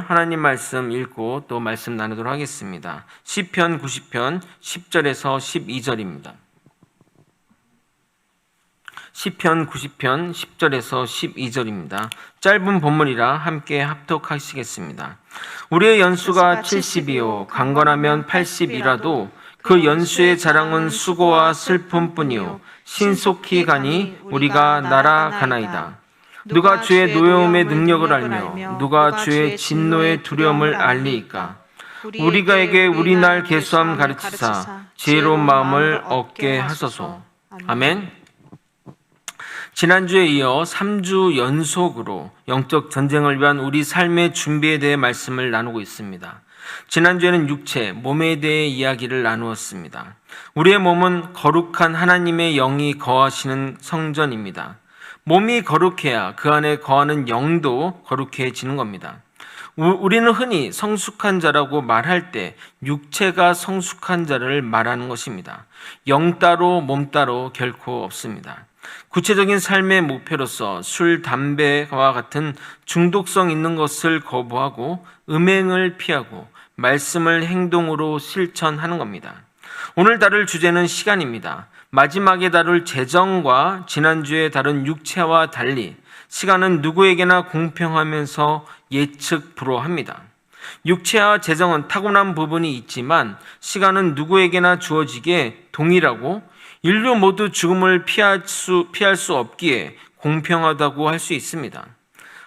하나님 말씀 읽고 또 말씀 나누도록 하겠습니다. 시편 90편 10절에서 12절입니다. 시편 90편 10절에서 12절입니다. 짧은 본문이라 함께 합독하시겠습니다. 우리의 연수가 70이요 강건하면 80이라도 그 연수의 자랑은 수고와 슬픔뿐이요 신속히 가니 우리가 날아가나이다. 누가 주의 노여움의 능력을 알며 누가 주의 진노의 두려움을 알리이까. 우리가에게 우리 날 계수함 가르치사 지혜로운 마음을 얻게 하소서. 아멘. 지난주에 이어 3주 연속으로 영적 전쟁을 위한 우리 삶의 준비에 대해 말씀을 나누고 있습니다. 지난주에는 육체, 몸에 대해 이야기를 나누었습니다. 우리의 몸은 거룩한 하나님의 영이 거하시는 성전입니다. 몸이 거룩해야 그 안에 거하는 영도 거룩해지는 겁니다. 우리는 흔히 성숙한 자라고 말할 때 육체가 성숙한 자를 말하는 것입니다. 영 따로 몸 따로 결코 없습니다. 구체적인 삶의 목표로서 술, 담배와 같은 중독성 있는 것을 거부하고 음행을 피하고 말씀을 행동으로 실천하는 겁니다. 오늘 다룰 주제는 시간입니다. 마지막에 다룰 재정과 지난주에 다룬 육체와 달리 시간은 누구에게나 공평하면서 예측 불허합니다. 육체와 재정은 타고난 부분이 있지만 시간은 누구에게나 주어지게 동일하고 인류 모두 죽음을 피할 수 없기에 공평하다고 할 수 있습니다.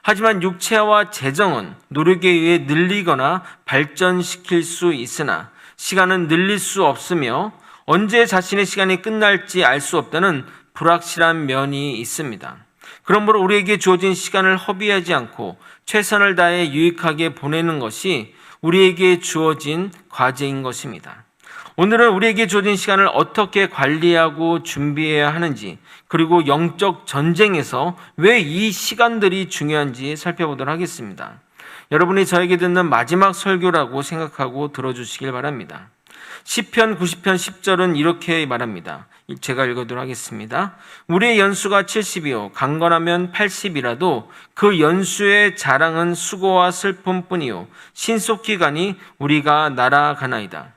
하지만 육체와 재정은 노력에 의해 늘리거나 발전시킬 수 있으나 시간은 늘릴 수 없으며 언제 자신의 시간이 끝날지 알 수 없다는 불확실한 면이 있습니다. 그러므로 우리에게 주어진 시간을 허비하지 않고 최선을 다해 유익하게 보내는 것이 우리에게 주어진 과제인 것입니다. 오늘은 우리에게 주어진 시간을 어떻게 관리하고 준비해야 하는지, 그리고 영적 전쟁에서 왜 이 시간들이 중요한지 살펴보도록 하겠습니다. 여러분이 저에게 듣는 마지막 설교라고 생각하고 들어주시길 바랍니다. 시편 90편 10절은 이렇게 말합니다. 제가 읽어도록 하겠습니다. 우리의 연수가 70이요 강건하면 80이라도 그 연수의 자랑은 수고와 슬픔뿐이요 신속히 가니 우리가 날아가나이다.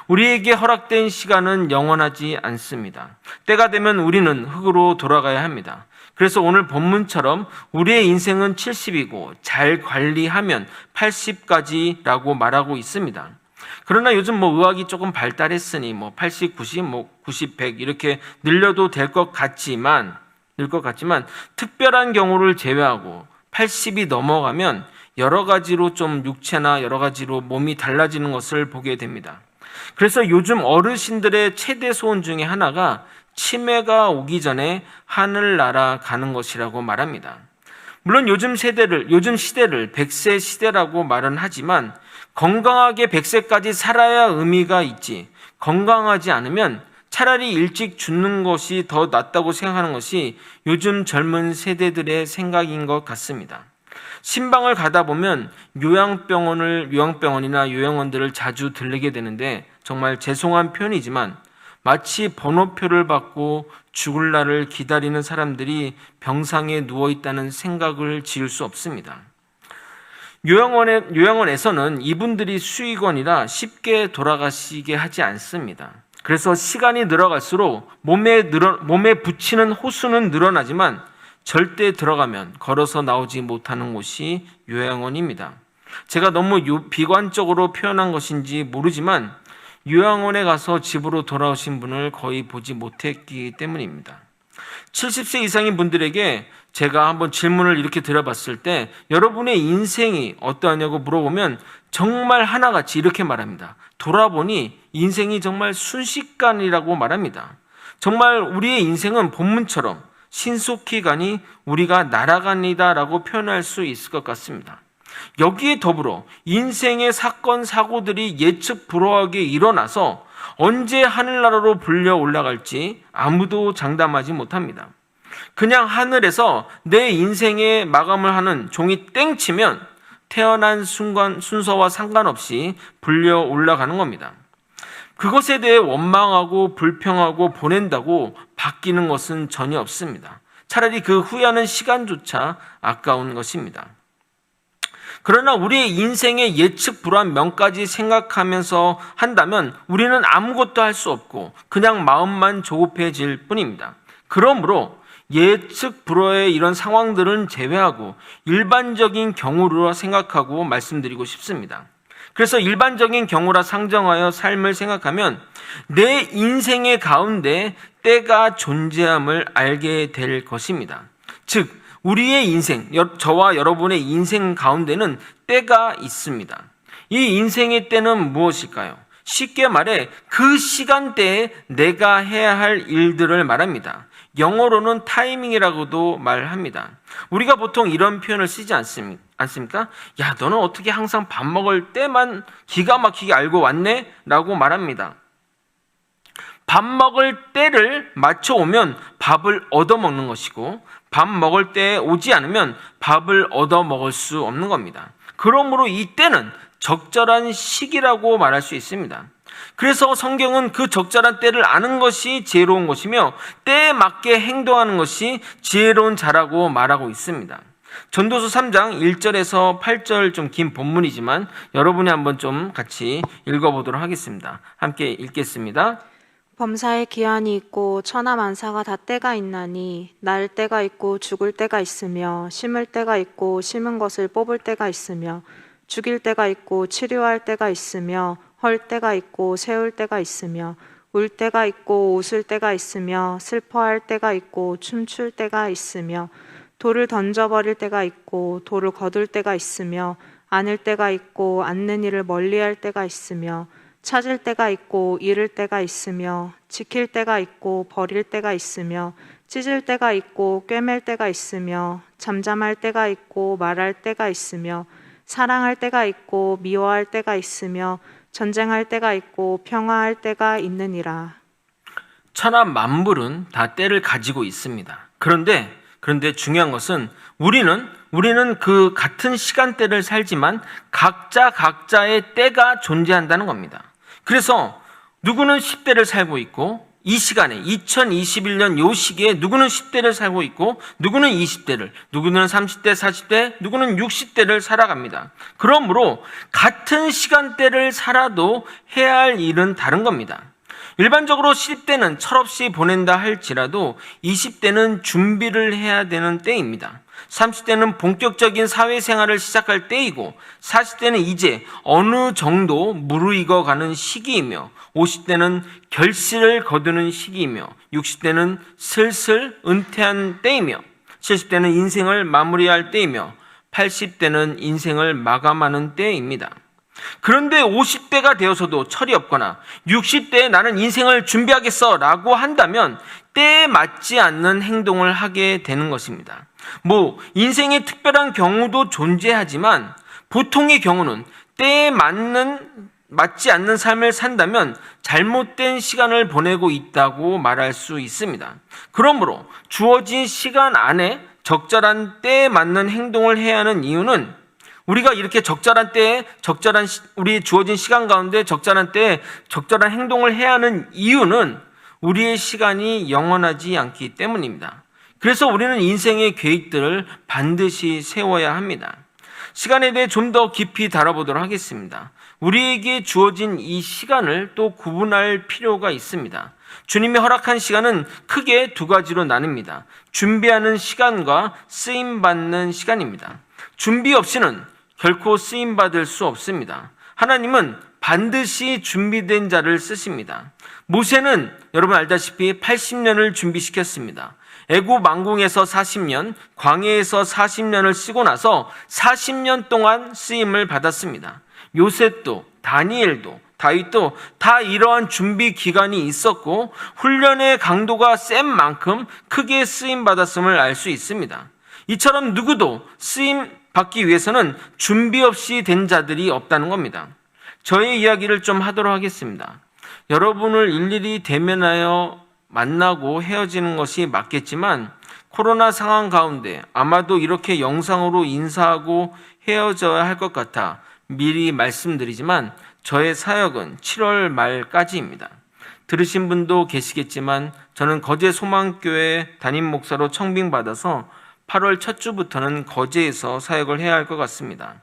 우리에게 허락된 시간은 영원하지 않습니다. 때가 되면 우리는 흙으로 돌아가야 합니다. 그래서 오늘 본문처럼 우리의 인생은 70이고 잘 관리하면 80까지라고 말하고 있습니다. 그러나 요즘 의학이 조금 발달했으니 80, 90, 90, 100 이렇게 늘려도 될 것 같지만 특별한 경우를 제외하고 80이 넘어가면 여러 가지로 좀 육체나 여러 가지로 몸이 달라지는 것을 보게 됩니다. 그래서 요즘 어르신들의 최대 소원 중에 하나가 치매가 오기 전에 하늘 날아가는 것이라고 말합니다. 물론 요즘 시대를 100세 시대라고 말은 하지만 건강하게 100세까지 살아야 의미가 있지, 건강하지 않으면 차라리 일찍 죽는 것이 더 낫다고 생각하는 것이 요즘 젊은 세대들의 생각인 것 같습니다. 신방을 가다 보면 요양병원이나 요양원들을 자주 들르게 되는데 정말 죄송한 표현이지만 마치 번호표를 받고 죽을 날을 기다리는 사람들이 병상에 누워있다는 생각을 지을 수 없습니다. 요양원에서는 이분들이 수익원이라 쉽게 돌아가시게 하지 않습니다. 그래서 시간이 늘어갈수록 몸에 붙이는 호수는 늘어나지만 절대 들어가면 걸어서 나오지 못하는 곳이 요양원입니다. 제가 너무 비관적으로 표현한 것인지 모르지만 요양원에 가서 집으로 돌아오신 분을 거의 보지 못했기 때문입니다. 70세 이상인 분들에게 제가 한번 질문을 이렇게 드려봤을 때 여러분의 인생이 어떠하냐고 물어보면 정말 하나같이 이렇게 말합니다. 돌아보니 인생이 정말 순식간이라고 말합니다. 정말 우리의 인생은 본문처럼 신속히 가니 우리가 날아갑니다 라고 표현할 수 있을 것 같습니다. 여기에 더불어 인생의 사건, 사고들이 예측 불허하게 일어나서 언제 하늘나라로 불려 올라갈지 아무도 장담하지 못합니다. 그냥 하늘에서 내 인생의 마감을 하는 종이 땡 치면 태어난 순서와 상관없이 불려 올라가는 겁니다. 그것에 대해 원망하고 불평하고 보낸다고 바뀌는 것은 전혀 없습니다. 차라리 그 후회하는 시간조차 아까운 것입니다. 그러나 우리의 인생의 예측 불허한 명까지 생각하면서 한다면 우리는 아무것도 할 수 없고 그냥 마음만 조급해질 뿐입니다. 그러므로 예측 불허의 이런 상황들은 제외하고 일반적인 경우로 생각하고 말씀드리고 싶습니다. 그래서 일반적인 경우라 상정하여 삶을 생각하면 내 인생의 가운데 때가 존재함을 알게 될 것입니다. 즉 우리의 인생, 저와 여러분의 인생 가운데는 때가 있습니다. 이 인생의 때는 무엇일까요? 쉽게 말해 그 시간대에 내가 해야 할 일들을 말합니다. 영어로는 타이밍이라고도 말합니다. 우리가 보통 이런 표현을 쓰지 않습니까? 야, 너는 어떻게 항상 밥 먹을 때만 기가 막히게 알고 왔네? 라고 말합니다. 밥 먹을 때를 맞춰오면 밥을 얻어먹는 것이고 밥 먹을 때에 오지 않으면 밥을 얻어먹을 수 없는 겁니다. 그러므로 이 때는 적절한 시기라고 말할 수 있습니다. 그래서 성경은 그 적절한 때를 아는 것이 지혜로운 것이며 때에 맞게 행동하는 것이 지혜로운 자라고 말하고 있습니다. 전도서 3장 1절에서 8절 좀 긴 본문이지만 여러분이 한번 좀 같이 읽어보도록 하겠습니다. 함께 읽겠습니다. 범사에 기한이 있고 천하만사가 다 때가 있나니 날 때가 있고 죽을 때가 있으며 심을 때가 있고 심은 것을 뽑을 때가 있으며 죽일 때가 있고 치료할 때가 있으며 헐 때가 있고 세울 때가 있으며 울 때가 있고 웃을 때가 있으며 슬퍼할 때가 있고 춤출 때가 있으며 돌을 던져버릴 때가 있고 돌을 거둘 때가 있으며 안을 때가 있고 앉는 일을 멀리할 때가 있으며 찾을 때가 있고 잃을 때가 있으며 지킬 때가 있고 버릴 때가 있으며 찢을 때가 있고 꿰맬 때가 있으며 잠잠할 때가 있고 말할 때가 있으며 사랑할 때가 있고 미워할 때가 있으며 전쟁할 때가 있고 평화할 때가 있느니라. 천하 만물은 다 때를 가지고 있습니다. 그런데 중요한 것은 우리는 그 같은 시간대를 살지만 각자의 때가 존재한다는 겁니다. 그래서 누구는 10대를 살고 있고 이 시간에 2021년 요 시기에 누구는 10대를 살고 있고 누구는 20대를, 누구는 30대, 40대, 누구는 60대를 살아갑니다. 그러므로 같은 시간대를 살아도 해야 할 일은 다른 겁니다. 일반적으로 10대는 철없이 보낸다 할지라도 20대는 준비를 해야 되는 때입니다. 30대는 본격적인 사회생활을 시작할 때이고 40대는 이제 어느 정도 무르익어가는 시기이며 50대는 결실을 거두는 시기이며 60대는 슬슬 은퇴한 때이며 70대는 인생을 마무리할 때이며 80대는 인생을 마감하는 때입니다. 그런데 50대가 되어서도 철이 없거나 60대에 나는 인생을 준비하겠어 라고 한다면 때에 맞지 않는 행동을 하게 되는 것입니다. 인생의 특별한 경우도 존재하지만 보통의 경우는 때에 맞지 않는 삶을 산다면 잘못된 시간을 보내고 있다고 말할 수 있습니다. 그러므로 주어진 시간 안에 적절한 때에 맞는 행동을 해야 하는 이유는 우리가 이렇게 적절한 때에 우리 주어진 시간 가운데 적절한 때에 적절한 행동을 해야 하는 이유는 우리의 시간이 영원하지 않기 때문입니다. 그래서 우리는 인생의 계획들을 반드시 세워야 합니다. 시간에 대해 좀 더 깊이 다뤄보도록 하겠습니다. 우리에게 주어진 이 시간을 또 구분할 필요가 있습니다. 주님이 허락한 시간은 크게 두 가지로 나뉩니다. 준비하는 시간과 쓰임받는 시간입니다. 준비 없이는 결코 쓰임받을 수 없습니다. 하나님은 반드시 준비된 자를 쓰십니다. 모세는 여러분 알다시피 80년을 준비시켰습니다. 애굽 왕궁에서 40년, 광야에서 40년을 쓰고 나서 40년 동안 쓰임을 받았습니다. 요셉도, 다니엘도, 다윗도 다 이러한 준비 기간이 있었고 훈련의 강도가 센 만큼 크게 쓰임 받았음을 알 수 있습니다. 이처럼 누구도 쓰임 받기 위해서는 준비 없이 된 자들이 없다는 겁니다. 저의 이야기를 좀 하도록 하겠습니다. 여러분을 일일이 대면하여 만나고 헤어지는 것이 맞겠지만 코로나 상황 가운데 아마도 이렇게 영상으로 인사하고 헤어져야 할 것 같아 미리 말씀드리지만 저의 사역은 7월 말까지입니다. 들으신 분도 계시겠지만 저는 거제 소망교회 담임 목사로 청빙받아서 8월 첫 주부터는 거제에서 사역을 해야 할 것 같습니다.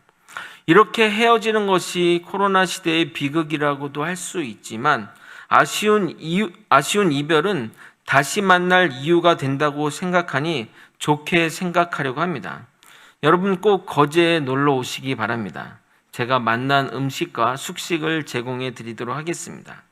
이렇게 헤어지는 것이 코로나 시대의 비극이라고도 할 수 있지만 아쉬운 이별은 다시 만날 이유가 된다고 생각하니 좋게 생각하려고 합니다. 여러분 꼭 거제에 놀러 오시기 바랍니다. 제가 만난 음식과 숙식을 제공해 드리도록 하겠습니다.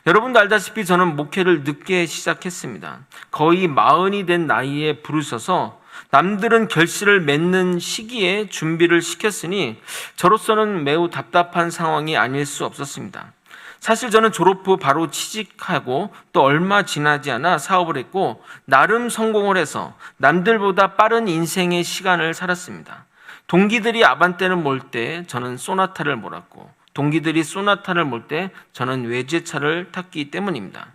여러분도 알다시피 저는 목회를 늦게 시작했습니다. 거의 40이 된 나이에 부르셔서 남들은 결실을 맺는 시기에 준비를 시켰으니 저로서는 매우 답답한 상황이 아닐 수 없었습니다. 사실 저는 졸업 후 바로 취직하고 또 얼마 지나지 않아 사업을 했고 나름 성공을 해서 남들보다 빠른 인생의 시간을 살았습니다. 동기들이 아반떼를 몰 때 저는 소나타를 몰았고 동기들이 소나타를 몰 때 저는 외제차를 탔기 때문입니다.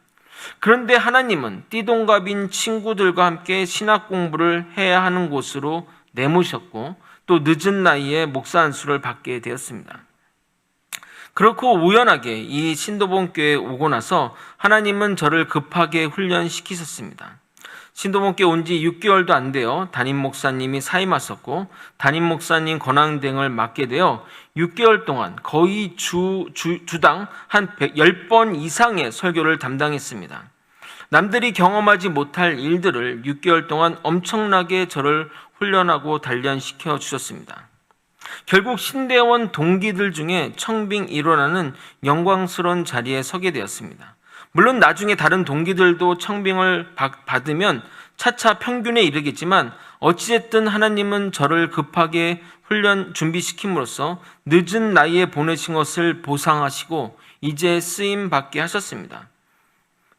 그런데 하나님은 띠동갑인 친구들과 함께 신학 공부를 해야 하는 곳으로 내모셨고 또 늦은 나이에 목사 안수를 받게 되었습니다. 그렇고 우연하게 이 신도본교회에 오고 나서 하나님은 저를 급하게 훈련시키셨습니다. 신도본교회 온 지 6개월도 안 되어 담임 목사님이 사임하셨고 담임 목사님 권한대행을 맡게 되어 6개월 동안 거의 주당 한 10번 이상의 설교를 담당했습니다. 남들이 경험하지 못할 일들을 6개월 동안 엄청나게 저를 훈련하고 단련시켜 주셨습니다. 결국 신대원 동기들 중에 청빙 1호라는 영광스러운 자리에 서게 되었습니다. 물론 나중에 다른 동기들도 청빙을 받으면 차차 평균에 이르겠지만 어찌됐든 하나님은 저를 급하게 훈련 준비시킴으로써 늦은 나이에 보내신 것을 보상하시고 이제 쓰임 받게 하셨습니다.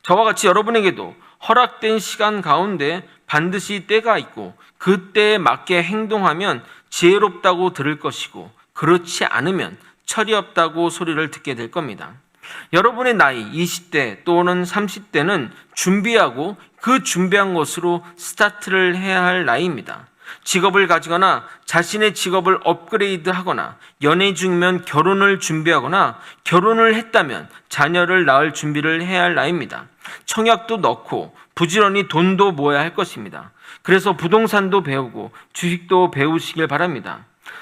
저와 같이 여러분에게도 허락된 시간 가운데 반드시 때가 있고 그 때에 맞게 행동하면 지혜롭다고 들을 것이고 그렇지 않으면 철이 없다고 소리를 듣게 될 겁니다. 여러분의 나이 20대 또는 30대는 준비하고 그 준비한 것으로 스타트를 해야 할 나이입니다. 직업을 가지거나 자신의 직업을 업그레이드하거나 연애 중이면 결혼을 준비하거나 결혼을 했다면 자녀를 낳을 준비를 해야 할 나이입니다. 청약도 넣고 부지런히 돈도 모아야 할 것입니다. 그래서 부동산도 배우고 주식도 배우시길 바랍니다.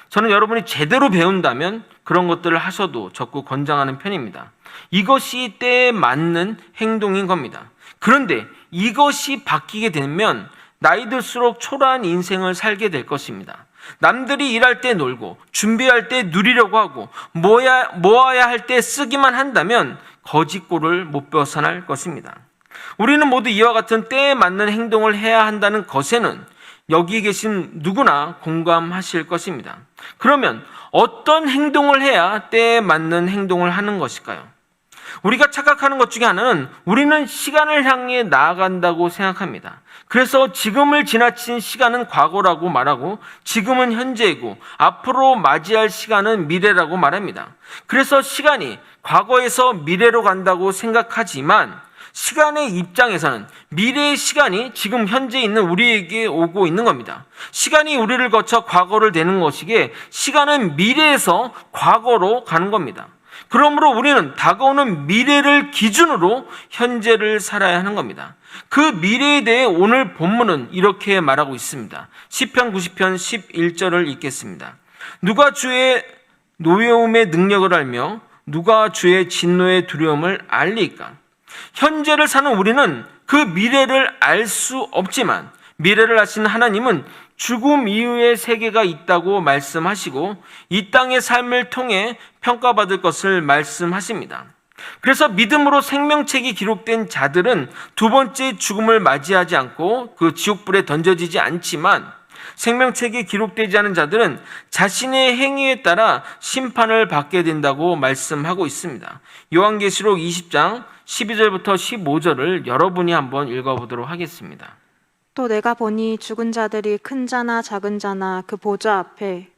저는 여러분이 제대로 배운다면 그런 것들을 하셔도 적극 권장하는 편입니다. 이것이 때에 맞는 행동인 겁니다. 그런데 이것이 바뀌게 되면 나이 들수록 초라한 인생을 살게 될 것입니다. 남들이 일할 때 놀고 준비할 때 누리려고 하고 모아야 할 때 쓰기만 한다면 거짓골을 못 벗어날 것입니다. 우리는 모두 이와 같은 때에 맞는 행동을 해야 한다는 것에는 여기 계신 누구나 공감하실 것입니다. 그러면 어떤 행동을 해야 때에 맞는 행동을 하는 것일까요? 우리가 착각하는 것 중에 하나는 우리는 시간을 향해 나아간다고 생각합니다. 그래서 지금을 지나친 시간은 과거라고 말하고 지금은 현재이고 앞으로 맞이할 시간은 미래라고 말합니다. 그래서 시간이 과거에서 미래로 간다고 생각하지만 시간의 입장에서는 미래의 시간이 지금 현재 있는 우리에게 오고 있는 겁니다. 시간이 우리를 거쳐 과거를 되는 것이기에 시간은 미래에서 과거로 가는 겁니다. 그러므로 우리는 다가오는 미래를 기준으로 현재를 살아야 하는 겁니다. 그 미래에 대해 오늘 본문은 이렇게 말하고 있습니다. 시편 90편 11절을 읽겠습니다. 누가 주의 노여움의 능력을 알며 누가 주의 진노의 두려움을 알리까? 현재를 사는 우리는 그 미래를 알 수 없지만 미래를 아시는 하나님은 죽음 이후의 세계가 있다고 말씀하시고 이 땅의 삶을 통해 평가받을 것을 말씀하십니다. 그래서 믿음으로 생명책이 기록된 자들은 두 번째 죽음을 맞이하지 않고 그 지옥불에 던져지지 않지만 생명책이 기록되지 않은 자들은 자신의 행위에 따라 심판을 받게 된다고 말씀하고 있습니다. 요한계시록 20장 12절부터 15절을 여러분이 한번 읽어보도록 하겠습니다. 또 내가 보니 죽은 자들이 큰 자나 작은 자나 그 보좌 앞에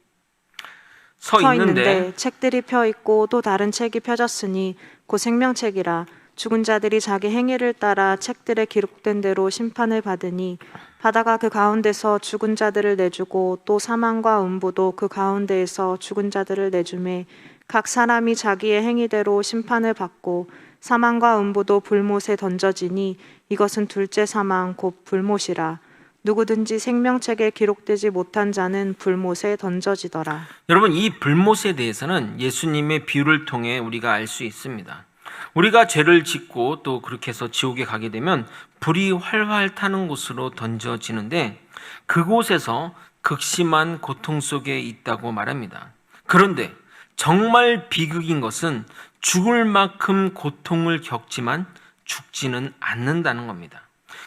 서 있는데 책들이 펴 있고 또 다른 책이 펴졌으니 곧 생명책이라. 죽은 자들이 자기 행위를 따라 책들에 기록된 대로 심판을 받으니 바다가 그 가운데서 죽은 자들을 내주고 또 사망과 음부도 그 가운데에서 죽은 자들을 내주매 각 사람이 자기의 행위대로 심판을 받고 사망과 음부도 불못에 던져지니 이것은 둘째 사망 곧 불못이라. 누구든지 생명책에 기록되지 못한 자는 불못에 던져지더라. 여러분, 이 불못에 대해서는 예수님의 비유를 통해 우리가 알 수 있습니다. 우리가 죄를 짓고 또 그렇게 해서 지옥에 가게 되면 불이 활활 타는 곳으로 던져지는데 그곳에서 극심한 고통 속에 있다고 말합니다. 그런데 정말 비극인 것은 죽을 만큼 고통을 겪지만 죽지는 않는다는 겁니다.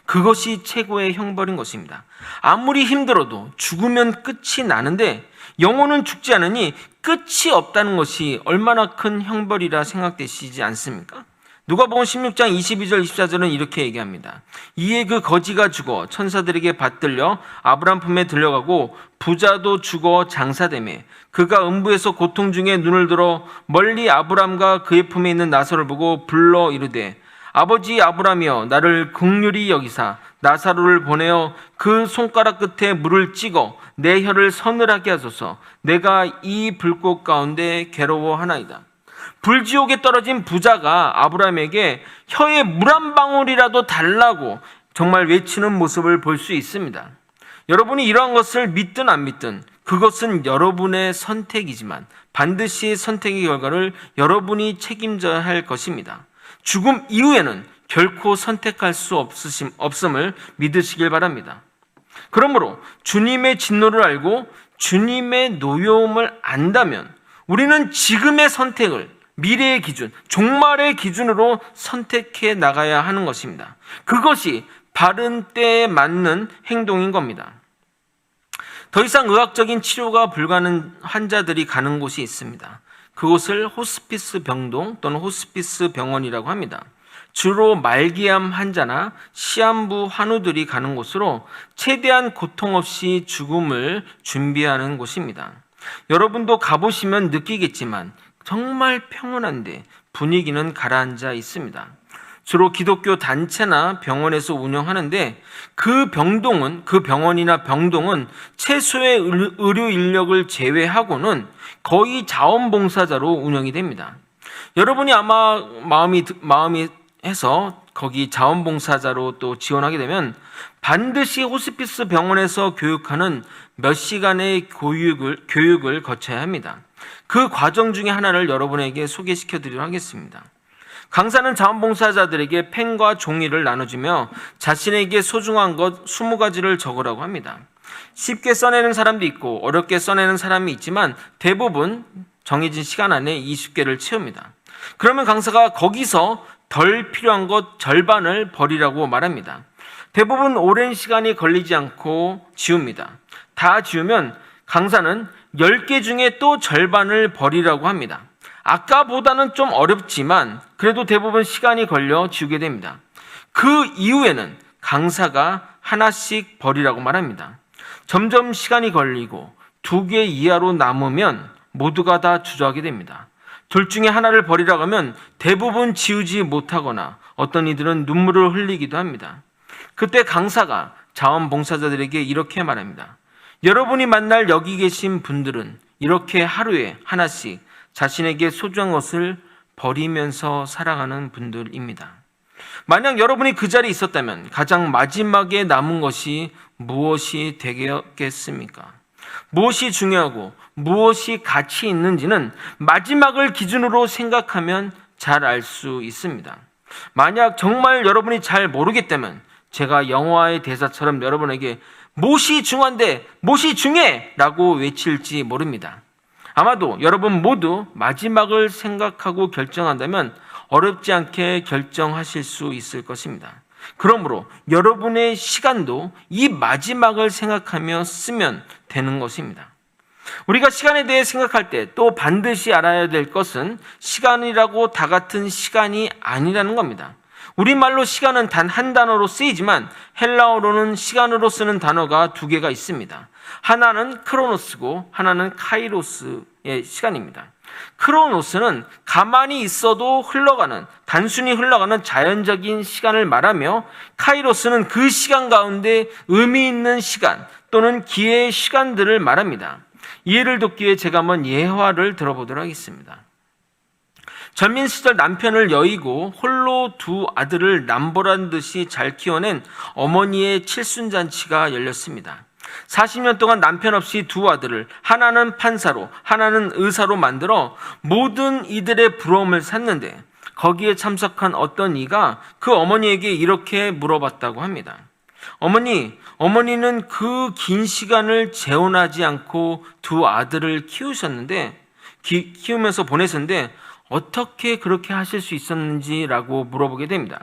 그것이 최고의 형벌인 것입니다. 아무리 힘들어도 죽으면 끝이 나는데 영혼은 죽지 않으니 끝이 없다는 것이 얼마나 큰 형벌이라 생각되시지 않습니까? 누가복음 16장 22절 24절은 이렇게 얘기합니다. 이에 그 거지가 죽어 천사들에게 받들려 아브람 품에 들려가고 부자도 죽어 장사되매 그가 음부에서 고통 중에 눈을 들어 멀리 아브람과 그의 품에 있는 나사로를 보고 불러 이르되 아버지 아브람이여 나를 긍휼히 여기사 나사로를 보내어 그 손가락 끝에 물을 찍어 내 혀를 서늘하게 하소서. 내가 이 불꽃 가운데 괴로워하나이다. 불지옥에 떨어진 부자가 아브람에게 혀에 물 한 방울이라도 달라고 정말 외치는 모습을 볼 수 있습니다. 여러분이 이러한 것을 믿든 안 믿든 그것은 여러분의 선택이지만 반드시 선택의 결과를 여러분이 책임져야 할 것입니다. 죽음 이후에는 결코 선택할 수 없음을 믿으시길 바랍니다. 그러므로 주님의 진노를 알고 주님의 노여움을 안다면 우리는 지금의 선택을 미래의 기준, 종말의 기준으로 선택해 나가야 하는 것입니다. 그것이 바른 때에 맞는 행동인 겁니다. 더 이상 의학적인 치료가 불가능한 환자들이 가는 곳이 있습니다. 그곳을 호스피스 병동 또는 호스피스 병원이라고 합니다. 주로 말기암 환자나 시한부 환우들이 가는 곳으로 최대한 고통 없이 죽음을 준비하는 곳입니다. 여러분도 가보시면 느끼겠지만 정말 평온한데 분위기는 가라앉아 있습니다. 주로 기독교 단체나 병원에서 운영하는데 그 병원이나 병동은 최소의 의료 인력을 제외하고는 거의 자원봉사자로 운영이 됩니다. 여러분이 아마 마음이 해서 거기 자원봉사자로 또 지원하게 되면 반드시 호스피스 병원에서 교육하는 몇 시간의 교육을 거쳐야 합니다. 그 과정 중에 하나를 여러분에게 소개시켜 드리도록 하겠습니다. 강사는 자원봉사자들에게 펜과 종이를 나눠주며 자신에게 소중한 것 20가지를 적으라고 합니다. 쉽게 써내는 사람도 있고 어렵게 써내는 사람이 있지만 대부분 정해진 시간 안에 20개를 채웁니다. 그러면 강사가 거기서 덜 필요한 것 절반을 버리라고 말합니다. 대부분 오랜 시간이 걸리지 않고 지웁니다. 다 지우면 강사는 10개 중에 또 절반을 버리라고 합니다. 아까보다는 좀 어렵지만 그래도 대부분 시간이 걸려 지우게 됩니다. 그 이후에는 강사가 하나씩 버리라고 말합니다. 점점 시간이 걸리고 2개 이하로 남으면 모두가 다 주저하게 됩니다. 둘 중에 하나를 버리라고 하면 대부분 지우지 못하거나 어떤 이들은 눈물을 흘리기도 합니다. 그때 강사가 자원봉사자들에게 이렇게 말합니다. 여러분이 만날 여기 계신 분들은 이렇게 하루에 하나씩 자신에게 소중한 것을 버리면서 살아가는 분들입니다. 만약 여러분이 그 자리에 있었다면 가장 마지막에 남은 것이 무엇이 되겠습니까? 무엇이 중요하고 무엇이 가치 있는지는 마지막을 기준으로 생각하면 잘 알 수 있습니다. 만약 정말 여러분이 잘 모르겠다면 제가 영화의 대사처럼 여러분에게 무엇이 중요한데 무엇이 중요해! 라고 외칠지 모릅니다. 아마도 여러분 모두 마지막을 생각하고 결정한다면 어렵지 않게 결정하실 수 있을 것입니다. 그러므로 여러분의 시간도 이 마지막을 생각하며 쓰면 되는 것입니다. 우리가 시간에 대해 생각할 때 또 반드시 알아야 될 것은 시간이라고 다 같은 시간이 아니라는 겁니다. 우리말로 시간은 단 한 단어로 쓰이지만 헬라어로는 시간으로 쓰는 단어가 2개가 있습니다. 하나는 크로노스고 하나는 카이로스의 시간입니다. 크로노스는 가만히 있어도 단순히 흘러가는 자연적인 시간을 말하며 카이로스는 그 시간 가운데 의미 있는 시간 또는 기회의 시간들을 말합니다. 이해를 돕기 위해 제가 한번 예화를 들어보도록 하겠습니다. 젊은 시절 남편을 여의고 홀로 두 아들을 남보란 듯이 잘 키워낸 어머니의 칠순잔치가 열렸습니다. 40년 동안 남편 없이 두 아들을 하나는 판사로 하나는 의사로 만들어 모든 이들의 부러움을 샀는데 거기에 참석한 어떤 이가 그 어머니에게 이렇게 물어봤다고 합니다. 어머니는 그 긴 시간을 재혼하지 않고 두 아들을 키우면서 보내셨는데 어떻게 그렇게 하실 수 있었는지라고 물어보게 됩니다.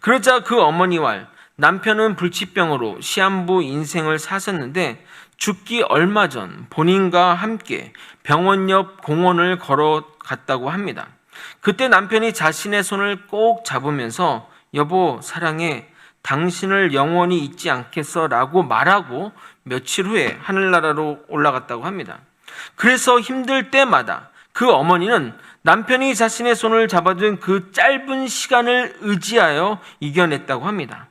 그러자 그 어머니와 남편은 불치병으로 시한부 인생을 사셨는데 죽기 얼마 전 본인과 함께 병원 옆 공원을 걸어갔다고 합니다. 그때 남편이 자신의 손을 꼭 잡으면서 여보 사랑해 당신을 영원히 잊지 않겠어 라고 말하고 며칠 후에 하늘나라로 올라갔다고 합니다. 그래서 힘들 때마다 그 어머니는 남편이 자신의 손을 잡아준 그 짧은 시간을 의지하여 이겨냈다고 합니다.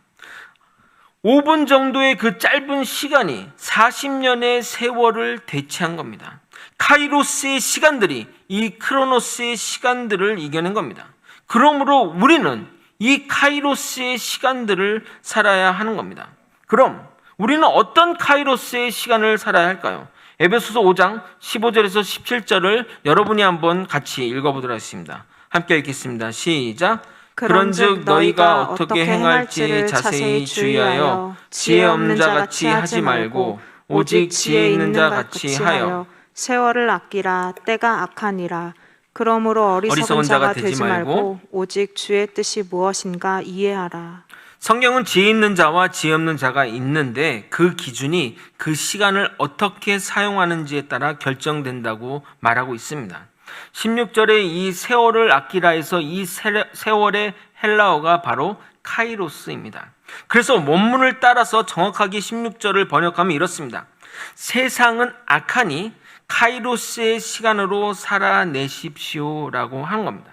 5분 정도의 그 짧은 시간이 40년의 세월을 대체한 겁니다. 카이로스의 시간들이 이 크로노스의 시간들을 이겨낸 겁니다. 그러므로 우리는 이 카이로스의 시간들을 살아야 하는 겁니다. 그럼 우리는 어떤 카이로스의 시간을 살아야 할까요? 에베소서 5장 15절에서 17절을 여러분이 한번 같이 읽어보도록 하겠습니다. 함께 읽겠습니다. 시작. 그런즉 너희가 어떻게 행할지를 자세히 주의하여 지혜 없는 자 같이 하지 말고 오직 지혜 있는 자 같이 하여 세월을 아끼라 때가 악하니라. 그러므로 어리석은 자가 되지 말고 오직 주의 뜻이 무엇인가 이해하라. 성경은 지혜 있는 자와 지혜 없는 자가 있는데 그 기준이 그 시간을 어떻게 사용하는지에 따라 결정된다고 말하고 있습니다. 16절에 이 세월을 아끼라에서 이 세월의 헬라어가 바로 카이로스입니다. 그래서 원문을 따라서 정확하게 16절을 번역하면 이렇습니다. 세상은 악하니 카이로스의 시간으로 살아내십시오라고 하는 겁니다.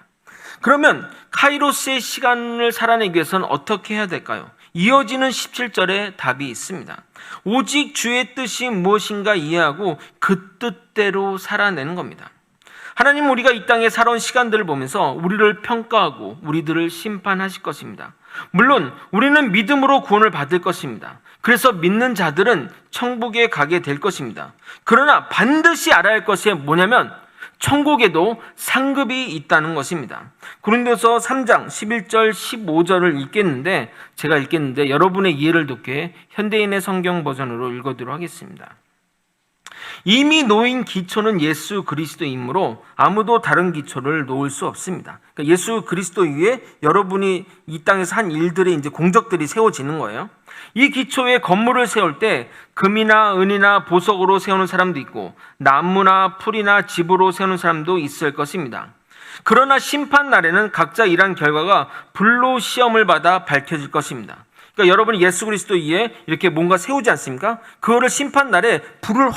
그러면 카이로스의 시간을 살아내기 위해서는 어떻게 해야 될까요? 이어지는 17절에 답이 있습니다. 오직 주의 뜻이 무엇인가 이해하고 그 뜻대로 살아내는 겁니다. 하나님은 우리가 이 땅에 살아온 시간들을 보면서 우리를 평가하고 우리들을 심판하실 것입니다. 물론 우리는 믿음으로 구원을 받을 것입니다. 그래서 믿는 자들은 천국에 가게 될 것입니다. 그러나 반드시 알아야 할 것이 뭐냐면 천국에도 상급이 있다는 것입니다. 고린도서 3장 11절 15절을 제가 읽겠는데 여러분의 이해를 돕게 현대인의 성경 버전으로 읽어드리도록 하겠습니다. 이미 놓인 기초는 예수 그리스도이므로 아무도 다른 기초를 놓을 수 없습니다. 그러니까 예수 그리스도 위에 여러분이 이 땅에서 한 일들의 이제 공적들이 세워지는 거예요. 이 기초에 건물을 세울 때 금이나 은이나 보석으로 세우는 사람도 있고 나무나 풀이나 집으로 세우는 사람도 있을 것입니다. 그러나 심판 날에는 각자 일한 결과가 불로 시험을 받아 밝혀질 것입니다. 그러니까 여러분이 예수 그리스도 위에 이렇게 뭔가 세우지 않습니까? 그거를 심판 날에 불을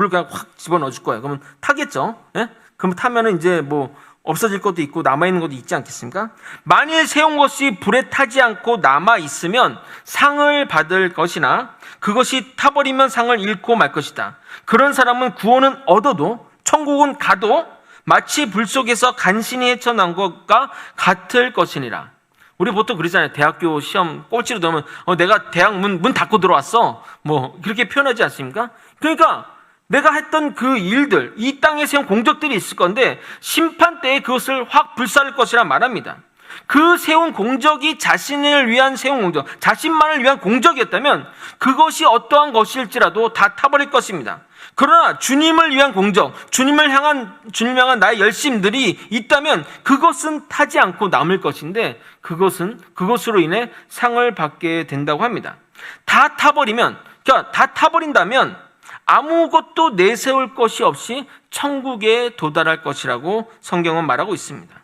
그냥 확 집어넣어 줄 거예요. 그러면 타겠죠? 예? 그럼 타면은 이제 뭐 없어질 것도 있고 남아있는 것도 있지 않겠습니까? 만일 세운 것이 불에 타지 않고 남아있으면 상을 받을 것이나 그것이 타버리면 상을 잃고 말 것이다. 그런 사람은 구원은 얻어도 천국은 가도 마치 불 속에서 간신히 헤쳐난 것과 같을 것이니라. 우리 보통 그러잖아요. 대학교 시험 꼴찌로 넣으면 내가 대학 문 닫고 들어왔어. 뭐 그렇게 표현하지 않습니까? 그러니까 내가 했던 그 일들, 이 땅에 세운 공적들이 있을 건데 심판 때에 그것을 확 불사를 것이라 말합니다. 그 세운 공적이 자신을 위한 세운 공적, 자신만을 위한 공적이었다면 그것이 어떠한 것일지라도 다 타버릴 것입니다. 그러나 주님을 위한 공적, 주님을 향한 나의 열심들이 있다면 그것은 타지 않고 남을 것인데 그것으로 인해 상을 받게 된다고 합니다. 다 타버린다면 아무것도 내세울 것이 없이 천국에 도달할 것이라고 성경은 말하고 있습니다.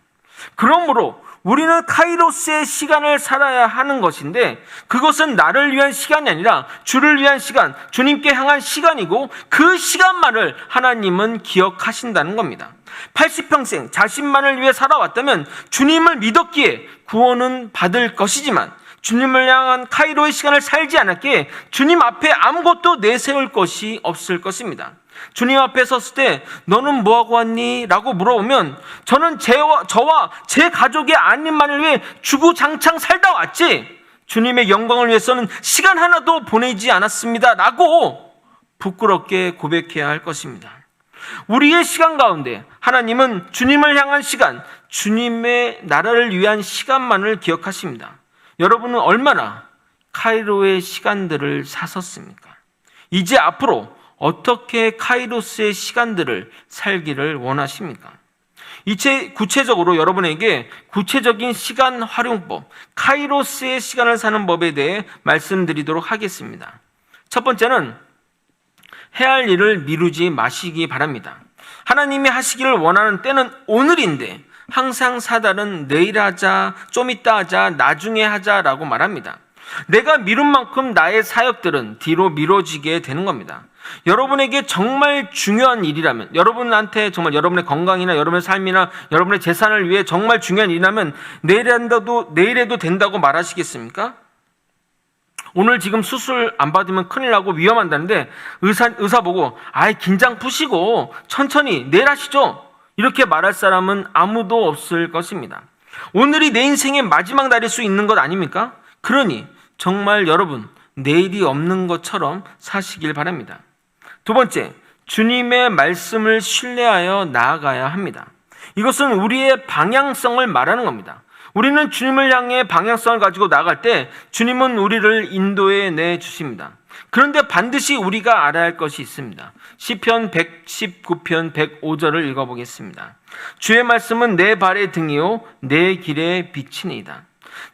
그러므로 우리는 카이로스의 시간을 살아야 하는 것인데 그것은 나를 위한 시간이 아니라 주를 위한 시간, 주님께 향한 시간이고 그 시간만을 하나님은 기억하신다는 겁니다. 80평생 자신만을 위해 살아왔다면 주님을 믿었기에 구원은 받을 것이지만 주님을 향한 카이로의 시간을 살지 않았기에 주님 앞에 아무것도 내세울 것이 없을 것입니다. 주님 앞에 섰을 때 너는 뭐하고 왔니? 라고 물어보면 저는 저와 제 가족의 안님만을 위해 주구장창 살다 왔지 주님의 영광을 위해서는 시간 하나도 보내지 않았습니다 라고 부끄럽게 고백해야 할 것입니다. 우리의 시간 가운데 하나님은 주님을 향한 시간, 주님의 나라를 위한 시간만을 기억하십니다. 여러분은 얼마나 카이로의 시간들을 사섰습니까? 이제 앞으로 어떻게 카이로스의 시간들을 살기를 원하십니까? 이제 구체적으로 여러분에게 구체적인 시간 활용법, 카이로스의 시간을 사는 법에 대해 말씀드리도록 하겠습니다. 첫 번째는 해야 할 일을 미루지 마시기 바랍니다. 하나님이 하시기를 원하는 때는 오늘인데 항상 사단은 내일 하자, 좀 이따 하자, 나중에 하자라고 말합니다. 내가 미룬 만큼 나의 사역들은 뒤로 미뤄지게 되는 겁니다. 여러분에게 정말 중요한 일이라면, 여러분한테 정말 여러분의 건강이나 여러분의 삶이나 여러분의 재산을 위해 정말 중요한 일이라면 내일 해도 된다고 말하시겠습니까? 오늘 지금 수술 안 받으면 큰일 나고 위험한다는데 의사 보고 긴장 푸시고 천천히 내일 하시죠. 이렇게 말할 사람은 아무도 없을 것입니다. 오늘이 내 인생의 마지막 날일 수 있는 것 아닙니까? 그러니 정말 여러분 내일이 없는 것처럼 사시길 바랍니다. 두 번째, 주님의 말씀을 신뢰하여 나아가야 합니다. 이것은 우리의 방향성을 말하는 겁니다. 우리는 주님을 향해 방향성을 가지고 나아갈 때 주님은 우리를 인도해 내 주십니다. 그런데 반드시 우리가 알아야 할 것이 있습니다. 시편 119편 105절을 읽어보겠습니다. 주의 말씀은 내 발의 등이요 내 길의 빛이니이다.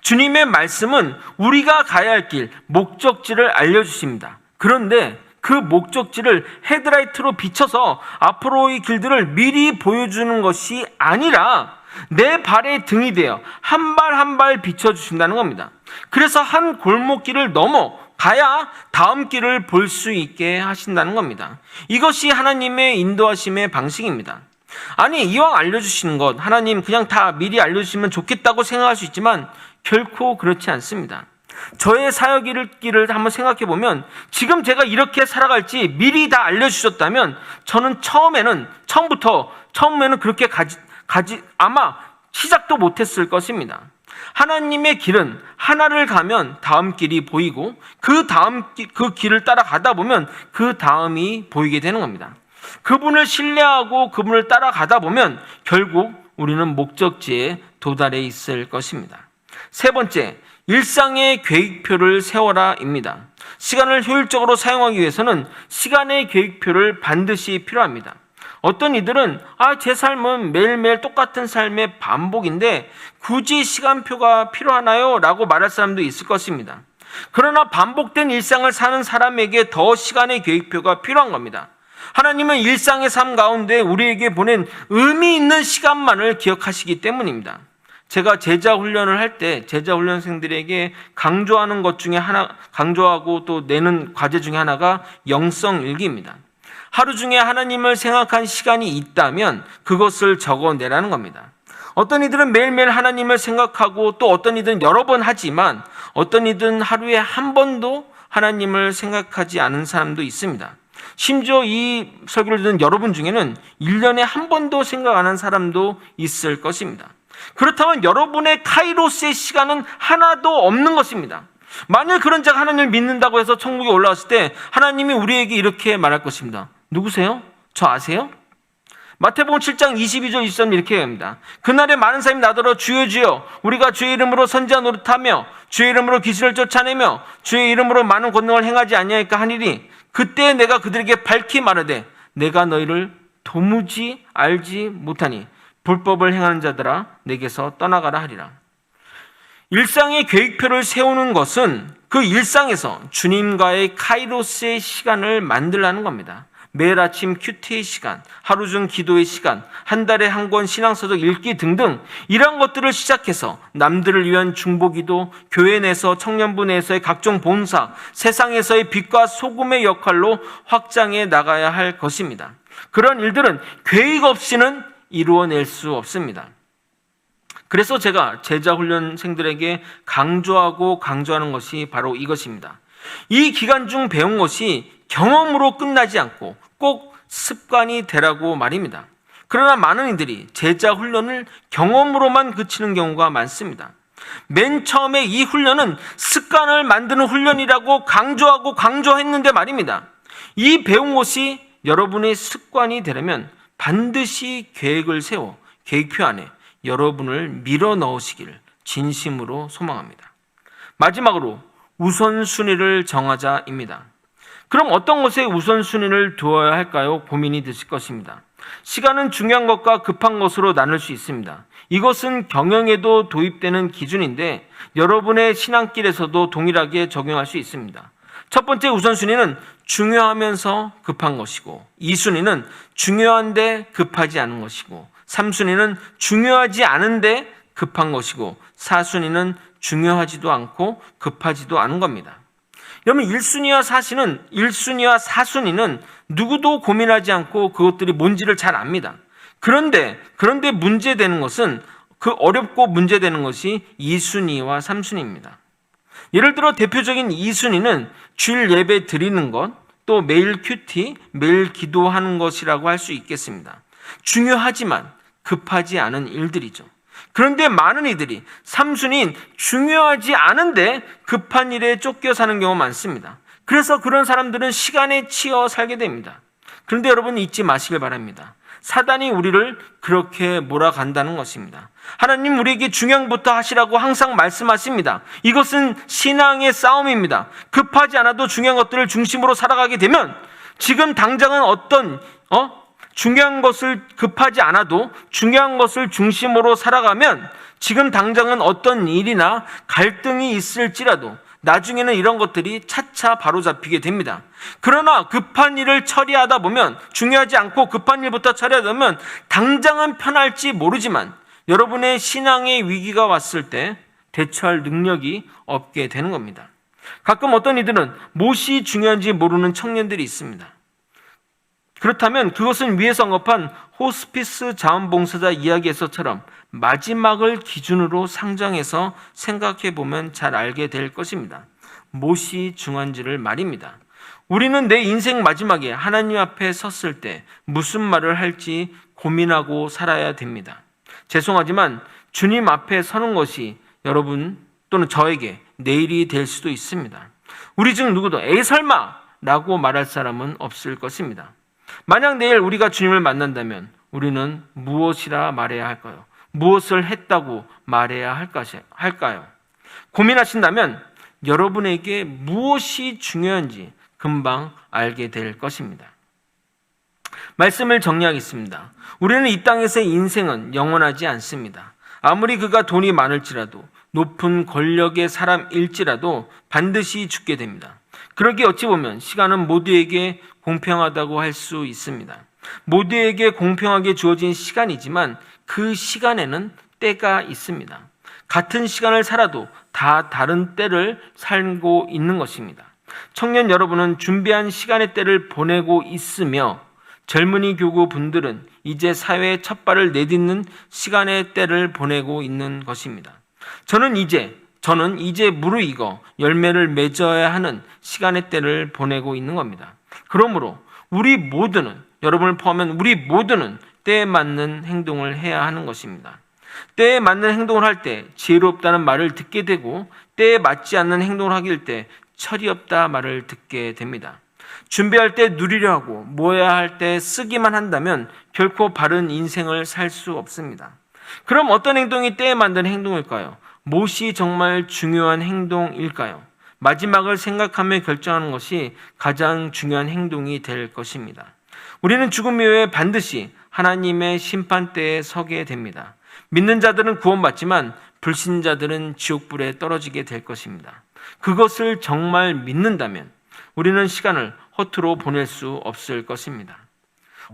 주님의 말씀은 우리가 가야 할 길, 목적지를 알려주십니다. 그런데 그 목적지를 헤드라이트로 비춰서 앞으로의 길들을 미리 보여주는 것이 아니라 내 발의 등이 되어 한 발 한 발 비춰주신다는 겁니다. 그래서 한 골목길을 넘어가야 다음 길을 볼 수 있게 하신다는 겁니다. 이것이 하나님의 인도하심의 방식입니다. 아니, 이왕 알려주시는 것 하나님 그냥 다 미리 알려주시면 좋겠다고 생각할 수 있지만 결코 그렇지 않습니다. 저의 사역길을 한번 생각해 보면 지금 제가 이렇게 살아갈지 미리 다 알려주셨다면 저는 처음에는 그렇게 아마 시작도 못했을 것입니다. 하나님의 길은 하나를 가면 다음 길이 보이고 그 길을 따라가다 보면 그 다음이 보이게 되는 겁니다. 그분을 신뢰하고 그분을 따라가다 보면 결국 우리는 목적지에 도달해 있을 것입니다. 세 번째, 일상의 계획표를 세워라입니다. 시간을 효율적으로 사용하기 위해서는 시간의 계획표를 반드시 필요합니다. 어떤 이들은 제 삶은 매일매일 똑같은 삶의 반복인데 굳이 시간표가 필요하나요? 라고 말할 사람도 있을 것입니다. 그러나 반복된 일상을 사는 사람에게 더 시간의 계획표가 필요한 겁니다. 하나님은 일상의 삶 가운데 우리에게 보낸 의미 있는 시간만을 기억하시기 때문입니다. 제가 제자 훈련을 할 때 제자 훈련생들에게 강조하는 것 중에 강조하고 또 내는 과제 중에 하나가 영성 일기입니다. 하루 중에 하나님을 생각한 시간이 있다면 그것을 적어내라는 겁니다. 어떤 이들은 매일매일 하나님을 생각하고 또 어떤 이들은 여러 번 하지만 어떤 이들은 하루에 한 번도 하나님을 생각하지 않은 사람도 있습니다. 심지어 이 설교를 듣는 여러분 중에는 1년에 한 번도 생각 안 한 사람도 있을 것입니다. 그렇다면 여러분의 카이로스의 시간은 하나도 없는 것입니다. 만일 그런 자가 하나님을 믿는다고 해서 천국에 올라왔을 때 하나님이 우리에게 이렇게 말할 것입니다. 누구세요? 저 아세요? 마태복음 7장 22절 23절 이렇게 합니다. 그날에 많은 사람이 나더러 주여 주여 우리가 주의 이름으로 선지자 노릇하며 주의 이름으로 귀신을 쫓아내며 주의 이름으로 많은 권능을 행하지 아니하니까 하니니 그때 내가 그들에게 밝히 말하되 내가 너희를 도무지 알지 못하니 불법을 행하는 자들아 내게서 떠나가라 하리라. 일상의 계획표를 세우는 것은 그 일상에서 주님과의 카이로스의 시간을 만들라는 겁니다. 매일 아침 큐티의 시간, 하루 중 기도의 시간, 한 달에 한 권 신앙서적 읽기 등등 이런 것들을 시작해서 남들을 위한 중보기도, 교회 내에서 청년부 내에서의 각종 봉사, 세상에서의 빛과 소금의 역할로 확장해 나가야 할 것입니다. 그런 일들은 계획 없이는 이루어낼 수 없습니다. 그래서 제가 제자 훈련생들에게 강조하는 것이 바로 이것입니다. 이 기간 중 배운 것이 경험으로 끝나지 않고 꼭 습관이 되라고 말입니다. 그러나 많은 이들이 제자 훈련을 경험으로만 그치는 경우가 많습니다. 맨 처음에 이 훈련은 습관을 만드는 훈련이라고 강조했는데 말입니다. 이 배운 것이 여러분의 습관이 되려면 반드시 계획을 세워 계획표 안에 여러분을 밀어 넣으시기를 진심으로 소망합니다. 마지막으로 우선순위를 정하자입니다. 그럼 어떤 것에 우선순위를 두어야 할까요? 고민이 드실 것입니다. 시간은 중요한 것과 급한 것으로 나눌 수 있습니다. 이것은 경영에도 도입되는 기준인데 여러분의 신앙길에서도 동일하게 적용할 수 있습니다. 첫 번째 우선순위는 중요하면서 급한 것이고, 2순위는 중요한데 급하지 않은 것이고, 3순위는 중요하지 않은데 급한 것이고, 4순위는 중요하지도 않고 급하지도 않은 겁니다. 여러분, 1순위와 4순위는 누구도 고민하지 않고 그것들이 뭔지를 잘 압니다. 그런데 문제되는 것은, 그 어렵고 문제되는 것이 2순위와 3순위입니다. 예를 들어 대표적인 2순위는 주일 예배 드리는 것, 또 매일 큐티, 매일 기도하는 것이라고 할 수 있겠습니다. 중요하지만 급하지 않은 일들이죠. 그런데 많은 이들이 3순위인 중요하지 않은데 급한 일에 쫓겨 사는 경우가 많습니다. 그래서 그런 사람들은 시간에 치여 살게 됩니다. 그런데 여러분 잊지 마시길 바랍니다. 사단이 우리를 그렇게 몰아간다는 것입니다. 하나님 우리에게 중요한 것부터 하시라고 항상 말씀하십니다. 이것은 신앙의 싸움입니다. 급하지 않아도 중요한 것들을 중심으로 살아가게 되면 지금 당장은 중요한 것을 급하지 않아도 중요한 것을 중심으로 살아가면 지금 당장은 어떤 일이나 갈등이 있을지라도 나중에는 이런 것들이 차차 바로잡히게 됩니다. 그러나 급한 일을 처리하다 보면, 중요하지 않고 급한 일부터 처리하다 보면 당장은 편할지 모르지만 여러분의 신앙의 위기가 왔을 때 대처할 능력이 없게 되는 겁니다. 가끔 어떤 이들은 무엇이 중요한지 모르는 청년들이 있습니다. 그렇다면 그것은 위에서 언급한 호스피스 자원봉사자 이야기에서처럼 마지막을 기준으로 상정해서 생각해 보면 잘 알게 될 것입니다. 무엇이 중요한지를 말입니다. 우리는 내 인생 마지막에 하나님 앞에 섰을 때 무슨 말을 할지 고민하고 살아야 됩니다. 죄송하지만 주님 앞에 서는 것이 여러분 또는 저에게 내일이 될 수도 있습니다. 우리 중 누구도 에이 설마 라고 말할 사람은 없을 것입니다. 만약 내일 우리가 주님을 만난다면 우리는 무엇이라 말해야 할까요? 무엇을 했다고 말해야 할까요? 고민하신다면 여러분에게 무엇이 중요한지 금방 알게 될 것입니다. 말씀을 정리하겠습니다. 우리는 이 땅에서의 인생은 영원하지 않습니다. 아무리 그가 돈이 많을지라도, 높은 권력의 사람일지라도 반드시 죽게 됩니다. 그러기 어찌 보면 시간은 모두에게 공평하다고 할 수 있습니다. 모두에게 공평하게 주어진 시간이지만 그 시간에는 때가 있습니다. 같은 시간을 살아도 다 다른 때를 살고 있는 것입니다. 청년 여러분은 준비한 시간의 때를 보내고 있으며 젊은이 교구 분들은 이제 사회의 첫 발을 내딛는 시간의 때를 보내고 있는 것입니다. 저는 이제 무르익어 열매를 맺어야 하는 시간의 때를 보내고 있는 겁니다. 그러므로 우리 모두는, 여러분을 포함한 우리 모두는 때에 맞는 행동을 해야 하는 것입니다. 때에 맞는 행동을 할 때 지혜롭다는 말을 듣게 되고, 때에 맞지 않는 행동을 하길 때 철이 없다 말을 듣게 됩니다. 준비할 때 누리려 하고 모아야 할 때 쓰기만 한다면 결코 바른 인생을 살 수 없습니다. 그럼 어떤 행동이 때에 맞는 행동일까요? 무엇이 정말 중요한 행동일까요? 마지막을 생각하며 결정하는 것이 가장 중요한 행동이 될 것입니다. 우리는 죽음 이후에 반드시 하나님의 심판대에 서게 됩니다. 믿는 자들은 구원받지만 불신자들은 지옥불에 떨어지게 될 것입니다. 그것을 정말 믿는다면 우리는 시간을 허투루 보낼 수 없을 것입니다.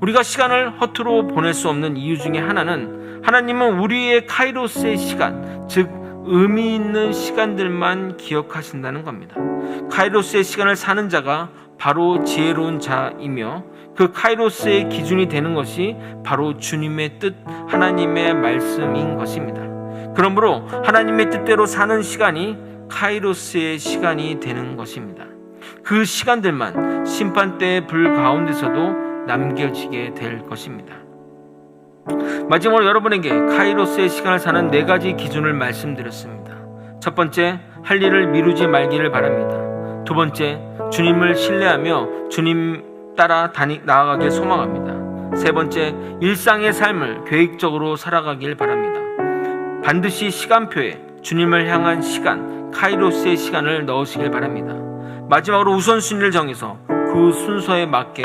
우리가 시간을 허투루 보낼 수 없는 이유 중에 하나는 하나님은 우리의 카이로스의 시간, 즉 의미 있는 시간들만 기억하신다는 겁니다. 카이로스의 시간을 사는 자가 바로 지혜로운 자이며 그 카이로스의 기준이 되는 것이 바로 주님의 뜻, 하나님의 말씀인 것입니다. 그러므로 하나님의 뜻대로 사는 시간이 카이로스의 시간이 되는 것입니다. 그 시간들만 심판대의 불 가운데서도 남겨지게 될 것입니다. 마지막으로 여러분에게 카이로스의 시간을 사는 4가지 기준을 말씀드렸습니다. 첫 번째, 할 일을 미루지 말기를 바랍니다. 두 번째, 주님을 신뢰하며 주님 따라 나아가길 소망합니다. 세 번째, 일상의 삶을 계획적으로 살아가길 바랍니다. 반드시 시간표에 주님을 향한 시간, 카이로스의 시간을 넣으시길 바랍니다. 마지막으로 우선순위를 정해서 그 순서에 맞게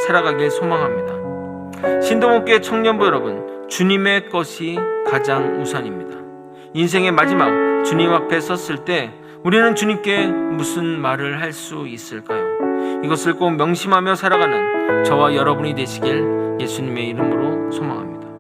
살아가길 소망합니다. 신동원교회 청년부 여러분, 주님의 것이 가장 우선입니다. 인생의 마지막 주님 앞에 섰을 때 우리는 주님께 무슨 말을 할 수 있을까요? 이것을 꼭 명심하며 살아가는 저와 여러분이 되시길 예수님의 이름으로 소망합니다.